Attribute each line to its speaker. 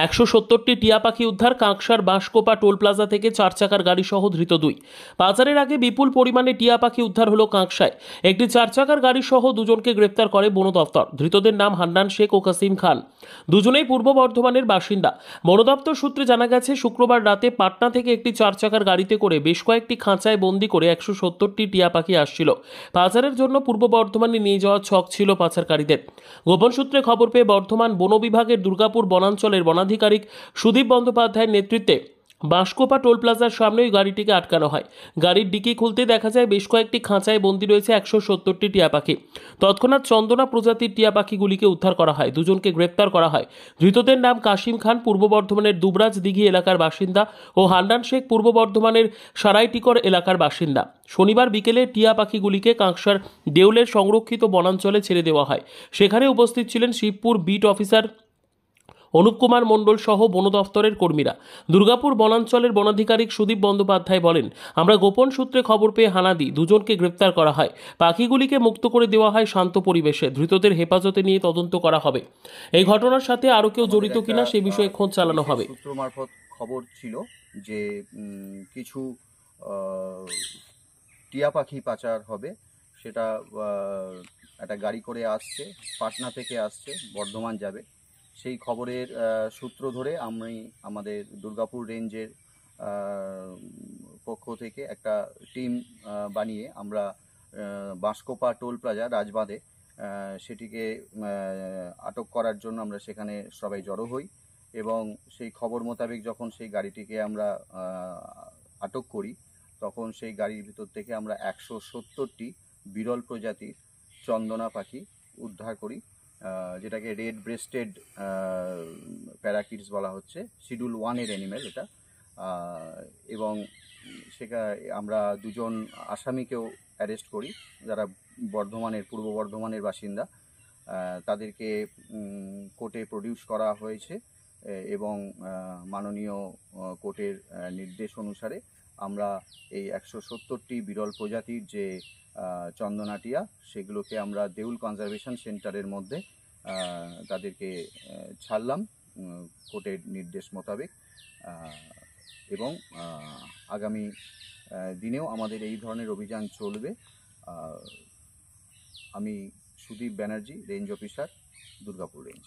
Speaker 1: 170টি টিয়া পাখি উদ্ধার। কাঁকসার বাঁশকোপা টোল প্লাজা থেকে 4 চাকার গাড়ি সহ ধৃত 2। পাচারের আগে বিপুল পরিমাণে টিয়া পাখি উদ্ধার হলো কাঁকসায়। একটি 4 চাকার গাড়ি সহ দুজনকে গ্রেপ্তার করে বন দপ্তর। ধৃতদের নাম হান্নান শেখ ও কাসিম খান। দুজনেই পূর্ব বর্ধমানের বাসিন্দা। বন দপ্তর সূত্রে জানা গেছে, শুক্রবার রাতে পাটনা থেকে একটি 4 চাকার গাড়িতে করে বেশ কয়েকটি খাঁচায় বন্দি করে 170টি টিয়া পাখি আসছিল। পাচারের জন্য পূর্ব বর্ধমানে নিয়ে যাওয়ার ছক ছিল পাচারকারীদের। গোপন সূত্রে খবর পেয়ে বর্ধমান বন বিভাগের দুর্গাপুর বনাঞ্চলের বনাধিকারিক সুদীপ বন্দ্যোপাধ্যায়ের নেতৃত্বে বাঁশকোপা টোল প্লাজার সামনে ওই গাড়িটিকে আটকানো হয়। গাড়ির ডিকি খুলতে দেখা যায় বেশ কয়েকটি খাঁচায় বন্দি রয়েছে 170টি টিয়া পাখি। তৎক্ষণাৎ চন্দনা প্রজাতির টিয়া পাখিগুলিকে উদ্ধার করা হয়। দুজনকে গ্রেপ্তার করা হয়। ধৃতদের নাম কাসিম খান, পূর্ব বর্ধমানের দুবরাজ দিঘি এলাকার বাসিন্দা, ও হান্নান শেখ, পূর্ব বর্ধমানের সারাইটিকর এলাকার বাসিন্দা। শনিবার বিকেলে টিয়া পাখিগুলিকে কাঁকসার দেউলের সংরক্ষিত বনাঞ্চলে ছেড়ে দেওয়া হয়। সেখানে উপস্থিত ছিলেন শিবপুর বিট অফিসার অনুপ কুমার মণ্ডল সহ বন দফতরের কর্মীরা। দুর্গাপুর বনাঞ্চলের বনাধিকারিক সুদীপ বন্দ্যোপাধ্যায় বলেন, আমরা গোপন সূত্রে খবর পেয়ে হানা দিই। দুজনকে গ্রেপ্তার করা হয়। পাখিগুলিকে মুক্ত করে দেওয়া হয় শান্ত পরিবেশে। ধৃতদের হেফাজতে নিয়ে তদন্ত করা হবে। এই ঘটনার সাথে আরও কেউ জড়িত কিনা সে বিষয়ে খোঁজ চালানো হবে।
Speaker 2: সূত্র মারফত খবর ছিল যে কিছু টিয়া পাখি পাচার হবে। সেটা একটা গাড়ি করে আসছে, পাটনা থেকে আসছে, বর্ধমান যাবে। সেই খবরের সূত্র ধরে আমাদের দুর্গাপুর রেঞ্জের পক্ষ থেকে একটা টিম বানিয়ে আমরা বাঁশকোপা টোল প্লাজা রাজবাঁধে সেটিকে আটক করার জন্য আমরা সেখানে সবাই জড়ো হই এবং সেই খবর মোতাবেক যখন সেই গাড়িটিকে আমরা আটক করি, তখন সেই গাড়ির ভিতর থেকে আমরা 170টি বিরল প্রজাতির চন্দনা পাখি উদ্ধার করি, যেটাকে রেড ব্রেস্টেড প্যারাকিটস বলা হচ্ছে। শিডিউল 1-এর অ্যানিমেল এটা। এবং আমরা দুজন আসামিকেও অ্যারেস্ট করি, যারা পূর্ব বর্ধমানের বাসিন্দা। তাদেরকে কোর্টে প্রডিউস করা হয়েছে এবং মাননীয় কোর্টের নির্দেশ অনুসারে আমরা এই 170টি বিরল প্রজাতির যে চন্দনাটিয়া, সেগুলোকে আমরা দেউল কনজারভেশন সেন্টারের মধ্যে তাদেরকে ছাড়লাম কোর্টের নির্দেশ মোতাবেক। এবং আগামী দিনেও আমাদের এই ধরনের অভিযান চলবে। আমি Sudip Banerjee, range officer, Durgapur range.